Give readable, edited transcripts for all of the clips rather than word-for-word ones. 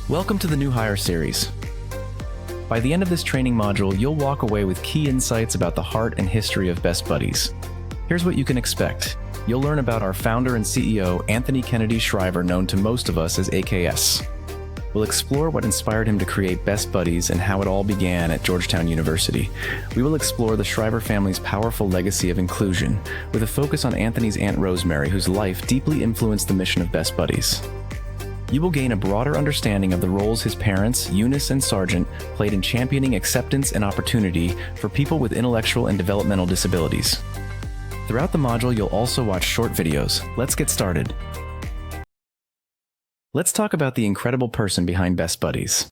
Welcome to the New Hire series. By the end of this training module, you'll walk away with key insights about the heart and history of Best Buddies. Here's what you can expect. You'll learn about our founder and CEO, Anthony Kennedy Shriver, known to most of us as AKS. We'll explore what inspired him to create Best Buddies and how it all began at Georgetown University. We will explore the Shriver family's powerful legacy of inclusion, with a focus on Anthony's Aunt Rosemary, whose life deeply influenced the mission of Best Buddies. You will gain a broader understanding of the roles his parents, Eunice and Sargent, played in championing acceptance and opportunity for people with intellectual and developmental disabilities. Throughout the module, you'll also watch short videos. Let's get started. Let's talk about the incredible person behind Best Buddies.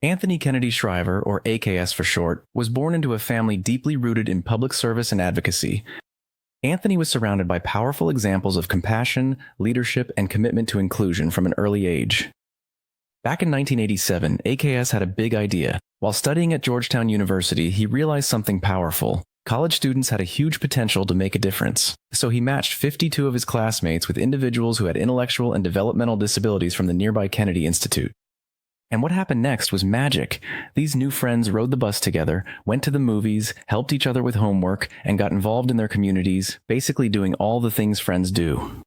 Anthony Kennedy Shriver, or AKS for short, was born into a family deeply rooted in public service and advocacy. Anthony was surrounded by powerful examples of compassion, leadership, and commitment to inclusion from an early age. Back in 1987, AKS had a big idea. While studying at Georgetown University, he realized something powerful. College students had a huge potential to make a difference. So he matched 52 of his classmates with individuals who had intellectual and developmental disabilities from the nearby Kennedy Institute. And what happened next was magic. These new friends rode the bus together, went to the movies, helped each other with homework, and got involved in their communities, basically doing all the things friends do.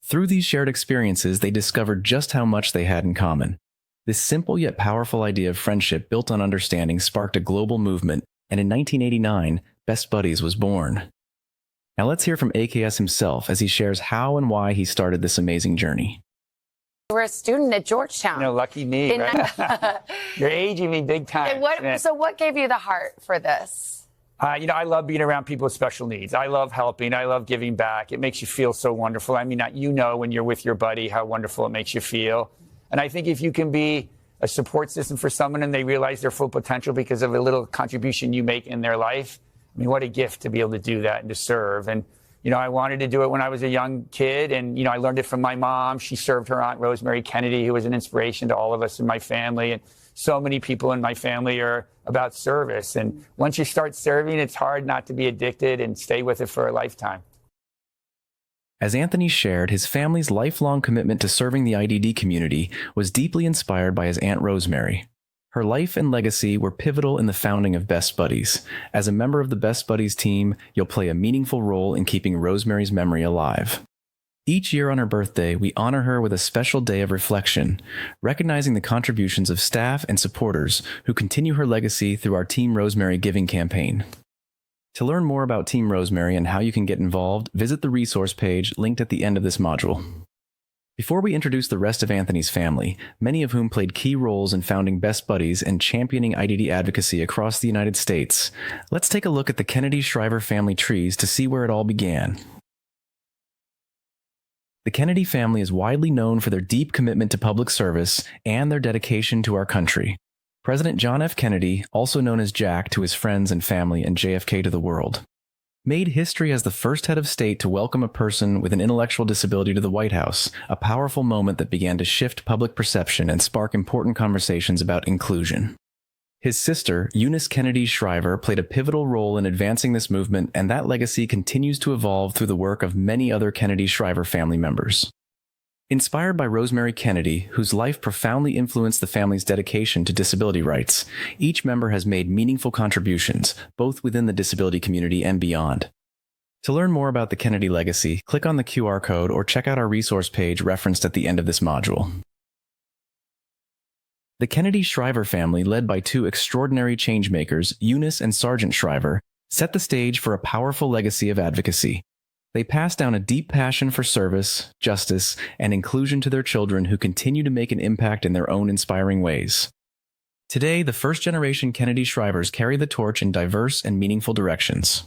Through these shared experiences, they discovered just how much they had in common. This simple yet powerful idea of friendship built on understanding sparked a global movement, and in 1989, Best Buddies was born. Now let's hear from AKS himself as he shares how and why he started this amazing journey. You were a student at Georgetown. Lucky me, right? You're aging me big time. So what gave you the heart for this? I love being around people with special needs. I love helping. I love giving back. It makes you feel so wonderful. I mean, when you're with your buddy, how wonderful it makes you feel. And I think if you can be a support system for someone and they realize their full potential because of a little contribution you make in their life, I mean, what a gift to be able to do that and to serve. And I wanted to do it when I was a young kid, and, I learned it from my mom. She served her Aunt Rosemary Kennedy, who was an inspiration to all of us in my family. And so many people in my family are about service. And once you start serving, it's hard not to be addicted and stay with it for a lifetime. As Anthony shared, his family's lifelong commitment to serving the IDD community was deeply inspired by his Aunt Rosemary. Her life and legacy were pivotal in the founding of Best Buddies. As a member of the Best Buddies team, you'll play a meaningful role in keeping Rosemary's memory alive. Each year on her birthday, we honor her with a special day of reflection, recognizing the contributions of staff and supporters who continue her legacy through our Team Rosemary Giving campaign. To learn more about Team Rosemary and how you can get involved, visit the resource page linked at the end of this module. Before we introduce the rest of Anthony's family, many of whom played key roles in founding Best Buddies and championing IDD advocacy across the United States, let's take a look at the Kennedy Shriver family trees to see where it all began. The Kennedy family is widely known for their deep commitment to public service and their dedication to our country. President John F. Kennedy, also known as Jack to his friends and family and JFK to the world, made history as the first head of state to welcome a person with an intellectual disability to the White House, a powerful moment that began to shift public perception and spark important conversations about inclusion. His sister, Eunice Kennedy Shriver, played a pivotal role in advancing this movement, and that legacy continues to evolve through the work of many other Kennedy Shriver family members. Inspired by Rosemary Kennedy, whose life profoundly influenced the family's dedication to disability rights, each member has made meaningful contributions, both within the disability community and beyond. To learn more about the Kennedy legacy, click on the QR code or check out our resource page referenced at the end of this module. The Kennedy Shriver family, led by two extraordinary changemakers, Eunice and Sargent Shriver, set the stage for a powerful legacy of advocacy. They passed down a deep passion for service, justice, and inclusion to their children who continue to make an impact in their own inspiring ways. Today, the first-generation Kennedy Shrivers carry the torch in diverse and meaningful directions.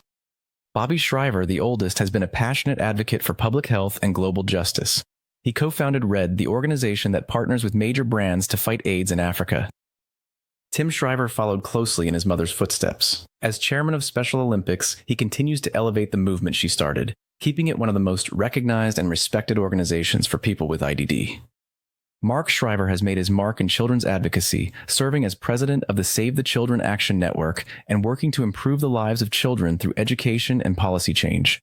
Bobby Shriver, the oldest, has been a passionate advocate for public health and global justice. He co-founded RED, the organization that partners with major brands to fight AIDS in Africa. Tim Shriver followed closely in his mother's footsteps. As chairman of Special Olympics, he continues to elevate the movement she started, keeping it one of the most recognized and respected organizations for people with IDD. Mark Shriver has made his mark in children's advocacy, serving as president of the Save the Children Action Network and working to improve the lives of children through education and policy change.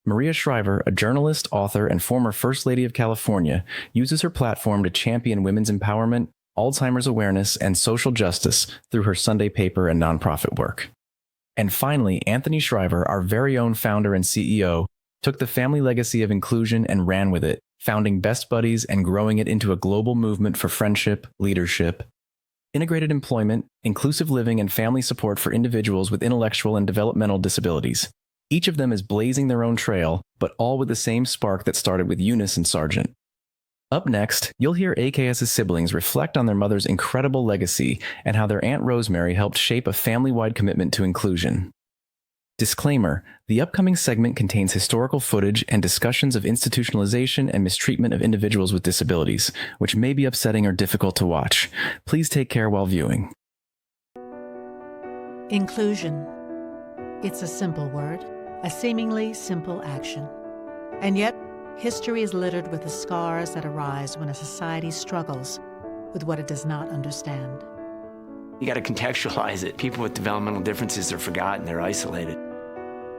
Maria Shriver, a journalist, author, and former First Lady of California, uses her platform to champion women's empowerment, Alzheimer's awareness, and social justice through her Sunday paper and nonprofit work. And finally, Anthony Shriver, our very own founder and CEO, took the family legacy of inclusion and ran with it, founding Best Buddies and growing it into a global movement for friendship, leadership, integrated employment, inclusive living, and family support for individuals with intellectual and developmental disabilities. Each of them is blazing their own trail, but all with the same spark that started with Eunice and Sargent. Up next, you'll hear AKS's siblings reflect on their mother's incredible legacy and how their Aunt Rosemary helped shape a family-wide commitment to inclusion. Disclaimer: the upcoming segment contains historical footage and discussions of institutionalization and mistreatment of individuals with disabilities, which may be upsetting or difficult to watch. Please take care while viewing. Inclusion. It's a simple word, a seemingly simple action. And yet, history is littered with the scars that arise when a society struggles with what it does not understand. You got to contextualize it. People with developmental differences are forgotten, they're isolated.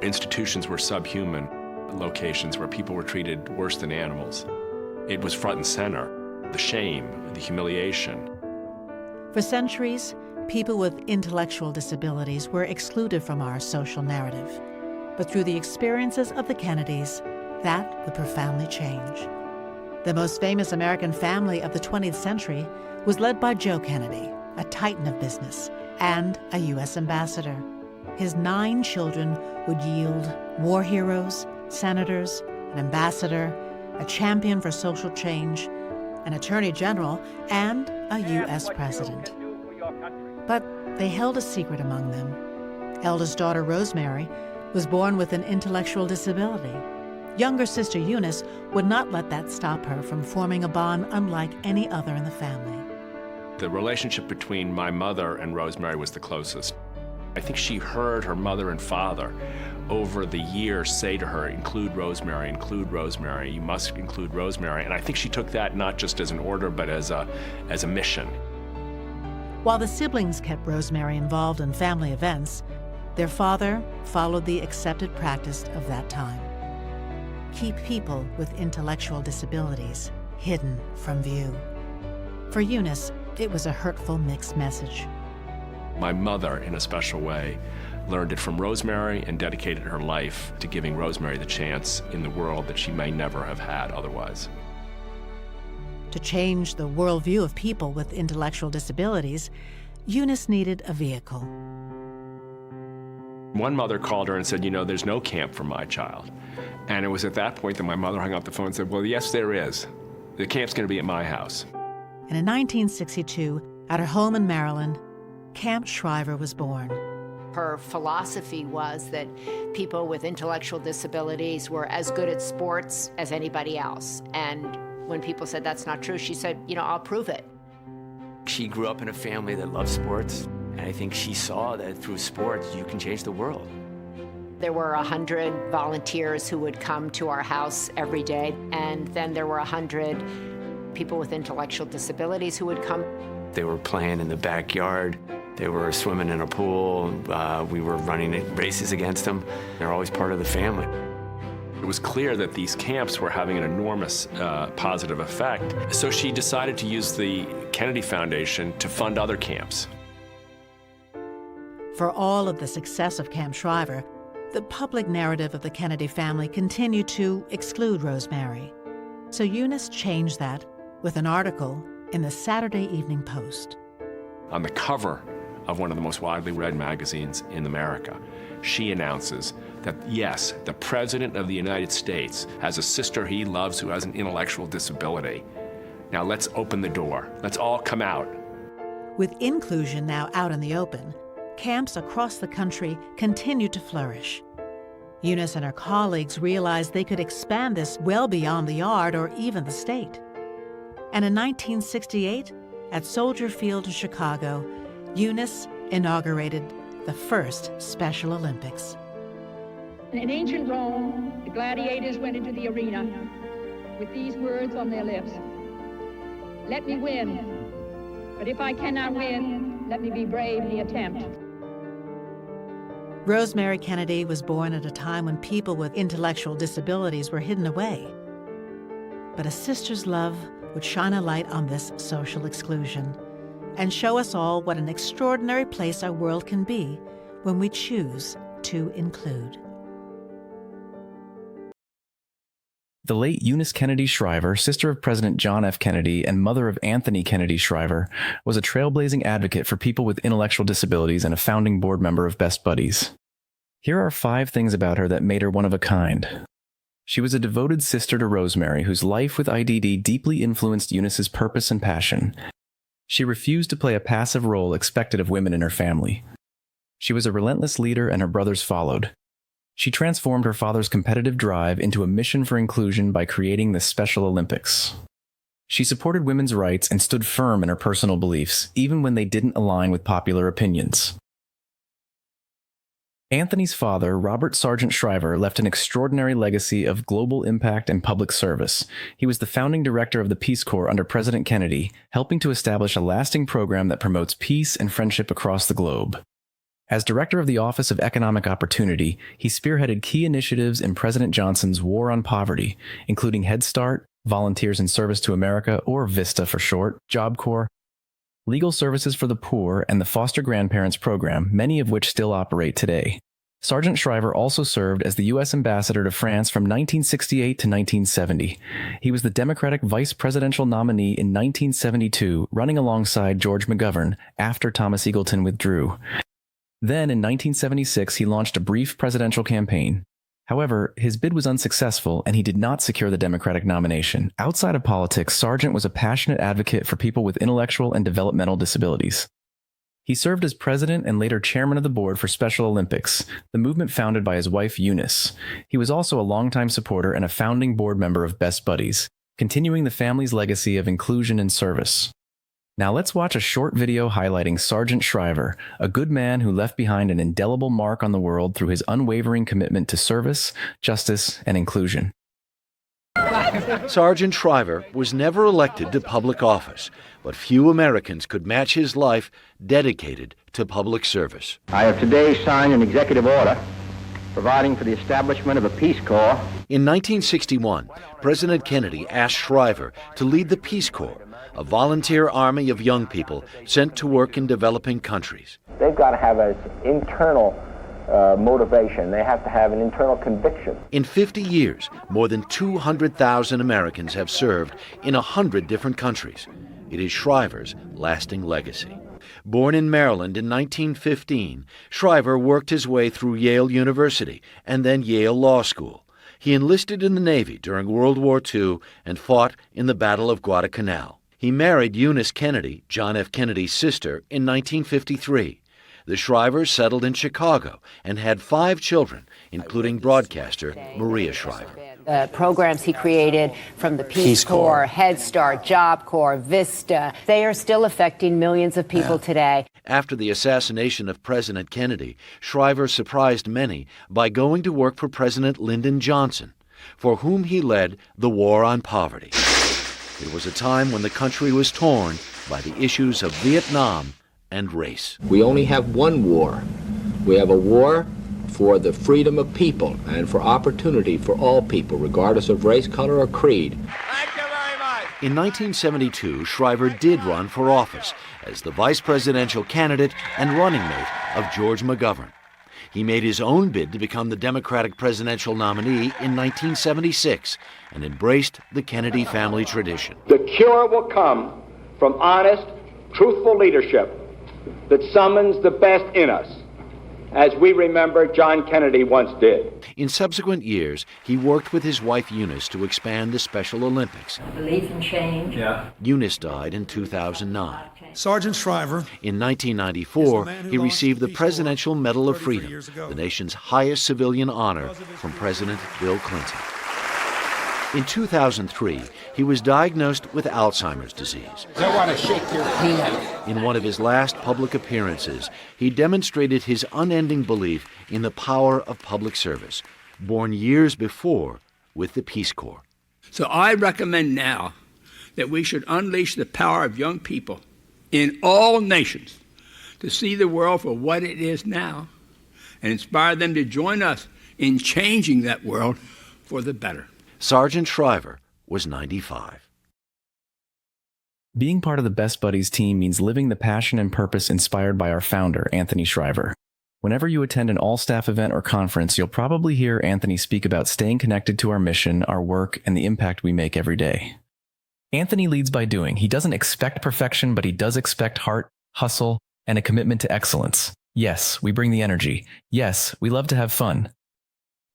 Institutions were subhuman locations where people were treated worse than animals. It was front and center, the shame, the humiliation. For centuries, people with intellectual disabilities were excluded from our social narrative. But through the experiences of the Kennedys, that would profoundly change. The most famous American family of the 20th century was led by Joe Kennedy, a titan of business and a U.S. ambassador. His 9 children would yield war heroes, senators, an ambassador, a champion for social change, an attorney general, and a U.S. president. But they held a secret among them. Eldest daughter Rosemary was born with an intellectual disability. Younger sister Eunice would not let that stop her from forming a bond unlike any other in the family. The relationship between my mother and Rosemary was the closest. I think she heard her mother and father over the years say to her, include Rosemary, you must include Rosemary. And I think she took that not just as an order, but as a mission. While the siblings kept Rosemary involved in family events, their father followed the accepted practice of that time. Keep people with intellectual disabilities hidden from view. For Eunice, it was a hurtful mixed message. My mother, in a special way, learned it from Rosemary and dedicated her life to giving Rosemary the chance in the world that she may never have had otherwise. To change the worldview of people with intellectual disabilities, Eunice needed a vehicle. One mother called her and said, there's no camp for my child. And it was at that point that my mother hung up the phone and said, well, yes, there is. The camp's going to be at my house. And in 1962, at her home in Maryland, Camp Shriver was born. Her philosophy was that people with intellectual disabilities were as good at sports as anybody else. And when people said that's not true, she said, I'll prove it. She grew up in a family that loved sports, and I think she saw that through sports you can change the world. There were 100 volunteers who would come to our house every day, and then there were 100 people with intellectual disabilities who would come. They were playing in the backyard. They were swimming in a pool. We were running races against them. They're always part of the family. It was clear that these camps were having an enormous positive effect. So she decided to use the Kennedy Foundation to fund other camps. For all of the success of Camp Shriver, the public narrative of the Kennedy family continued to exclude Rosemary. So Eunice changed that with an article in the Saturday Evening Post. On the cover of one of the most widely read magazines in America, she announces that, yes, the President of the United States has a sister he loves who has an intellectual disability. Now let's open the door. Let's all come out. With inclusion now out in the open, camps across the country continued to flourish. Eunice and her colleagues realized they could expand this well beyond the yard or even the state. And in 1968, at Soldier Field in Chicago, Eunice inaugurated the first Special Olympics. In ancient Rome, the gladiators went into the arena with these words on their lips: "Let me win, but if I cannot win, let me be brave in the attempt." Rosemary Kennedy was born at a time when people with intellectual disabilities were hidden away. But a sister's love would shine a light on this social exclusion and show us all what an extraordinary place our world can be when we choose to include. The late Eunice Kennedy Shriver, sister of President John F. Kennedy and mother of Anthony Kennedy Shriver, was a trailblazing advocate for people with intellectual disabilities and a founding board member of Best Buddies. Here are 5 things about her that made her one of a kind. She was a devoted sister to Rosemary, whose life with IDD deeply influenced Eunice's purpose and passion. She refused to play a passive role expected of women in her family. She was a relentless leader, and her brothers followed. She transformed her father's competitive drive into a mission for inclusion by creating the Special Olympics. She supported women's rights and stood firm in her personal beliefs, even when they didn't align with popular opinions. Anthony's father, Robert Sargent Shriver, left an extraordinary legacy of global impact and public service. He was the founding director of the Peace Corps under President Kennedy, helping to establish a lasting program that promotes peace and friendship across the globe. As director of the Office of Economic Opportunity, he spearheaded key initiatives in President Johnson's War on Poverty, including Head Start, Volunteers in Service to America, or VISTA for short, Job Corps, Legal Services for the Poor, and the Foster Grandparents Program, many of which still operate today. Sargent Shriver also served as the U.S. Ambassador to France from 1968 to 1970. He was the Democratic vice presidential nominee in 1972, running alongside George McGovern after Thomas Eagleton withdrew. Then, in 1976, he launched a brief presidential campaign. However, his bid was unsuccessful, and he did not secure the Democratic nomination. Outside of politics, Sargent was a passionate advocate for people with intellectual and developmental disabilities. He served as president and later chairman of the board for Special Olympics, the movement founded by his wife Eunice. He was also a longtime supporter and a founding board member of Best Buddies, continuing the family's legacy of inclusion and service. Now let's watch a short video highlighting Sargent Shriver, a good man who left behind an indelible mark on the world through his unwavering commitment to service, justice, and inclusion. Sargent Shriver was never elected to public office, but few Americans could match his life dedicated to public service. I have today signed an executive order providing for the establishment of a Peace Corps. In 1961, President Kennedy asked Shriver to lead the Peace Corps, a volunteer army of young people sent to work in developing countries. They've got to have an internal motivation. They have to have an internal conviction. In 50 years, more than 200,000 Americans have served in 100 different countries. It is Shriver's lasting legacy. Born in Maryland in 1915, Shriver worked his way through Yale University and then Yale Law School. He enlisted in the Navy during World War II and fought in the Battle of Guadalcanal. He married Eunice Kennedy, John F. Kennedy's sister, in 1953. The Shrivers settled in Chicago and had 5 children, including broadcaster Maria Shriver. The programs he created from the Peace Corps, Head Start, Job Corps, VISTA, they are still affecting millions of people today. After the assassination of President Kennedy, Shriver surprised many by going to work for President Lyndon Johnson, for whom he led the War on Poverty. It was a time when the country was torn by the issues of Vietnam and race. We only have one war. We have a war for the freedom of people and for opportunity for all people, regardless of race, color, or creed. Thank you very much. In 1972, Shriver did run for office as the vice presidential candidate and running mate of George McGovern. He made his own bid to become the Democratic presidential nominee in 1976 and embraced the Kennedy family tradition. The cure will come from honest, truthful leadership that summons the best in us, as we remember John Kennedy once did. In subsequent years, he worked with his wife Eunice to expand the Special Olympics. Belief in change. Eunice died in 2009. Sargent Shriver. In 1994, he received the Presidential Medal of Freedom, the nation's highest civilian honor, from President Bill Clinton. In 2003, he was diagnosed with Alzheimer's disease. I want to shake your hand. In one of his last public appearances, he demonstrated his unending belief in the power of public service, born years before with the Peace Corps. So I recommend now that we should unleash the power of young people in all nations to see the world for what it is now and inspire them to join us in changing that world for the better. Sargent Shriver was 95. Being part of the Best Buddies team means living the passion and purpose inspired by our founder, Anthony Shriver. Whenever you attend an all-staff event or conference, you'll probably hear Anthony speak about staying connected to our mission, our work, and the impact we make every day. Anthony leads by doing. He doesn't expect perfection, but he does expect heart, hustle, and a commitment to excellence. Yes, we bring the energy. Yes, we love to have fun.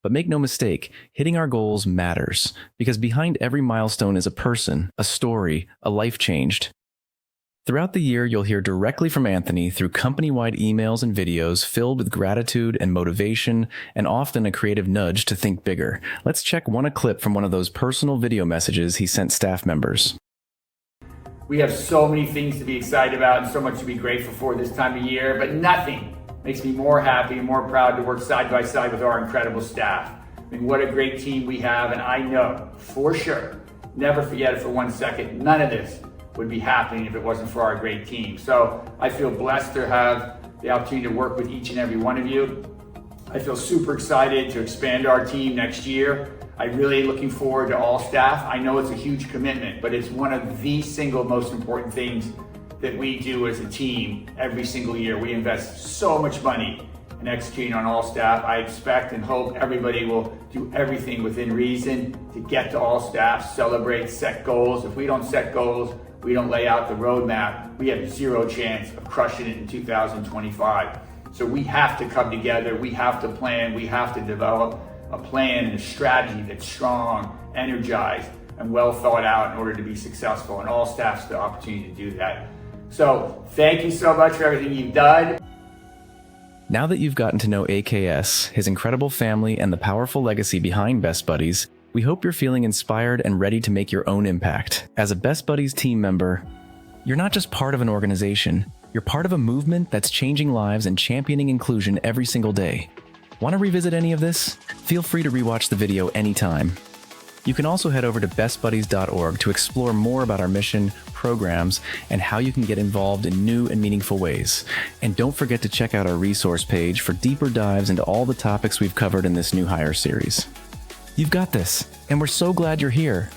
But make no mistake, hitting our goals matters, because behind every milestone is a person, a story, a life changed. Throughout the year, you'll hear directly from Anthony through company-wide emails and videos filled with gratitude and motivation, and often a creative nudge to think bigger. Let's check a clip from one of those personal video messages he sent staff members. We have so many things to be excited about and so much to be grateful for this time of year, but nothing makes me more happy and more proud to work side by side with our incredible staff. I mean, what a great team we have, and I know for sure, never forget it for 1 second, none of this would be happening if it wasn't for our great team. So I feel blessed to have the opportunity to work with each and every one of you. I feel super excited to expand our team next year. I'm really looking forward to all staff. I know it's a huge commitment, but it's one of the single most important things that we do as a team every single year. We invest so much money in executing on all staff. I expect and hope everybody will do everything within reason to get to all staff, celebrate, set goals. If we don't set goals, we don't lay out the roadmap, we have zero chance of crushing it in 2025. So we have to come together, we have to plan, we have to develop a plan and a strategy that's strong, energized, and well thought out in order to be successful, and all staff have the opportunity to do that. So thank you so much for everything you've done. Now that you've gotten to know AKS, his incredible family, and the powerful legacy behind Best Buddies, we hope you're feeling inspired and ready to make your own impact. As a Best Buddies team member, you're not just part of an organization, you're part of a movement that's changing lives and championing inclusion every single day. Want to revisit any of this? Feel free to rewatch the video anytime. You can also head over to bestbuddies.org to explore more about our mission, programs, and how you can get involved in new and meaningful ways. And don't forget to check out our resource page for deeper dives into all the topics we've covered in this new hire series. You've got this, and we're so glad you're here.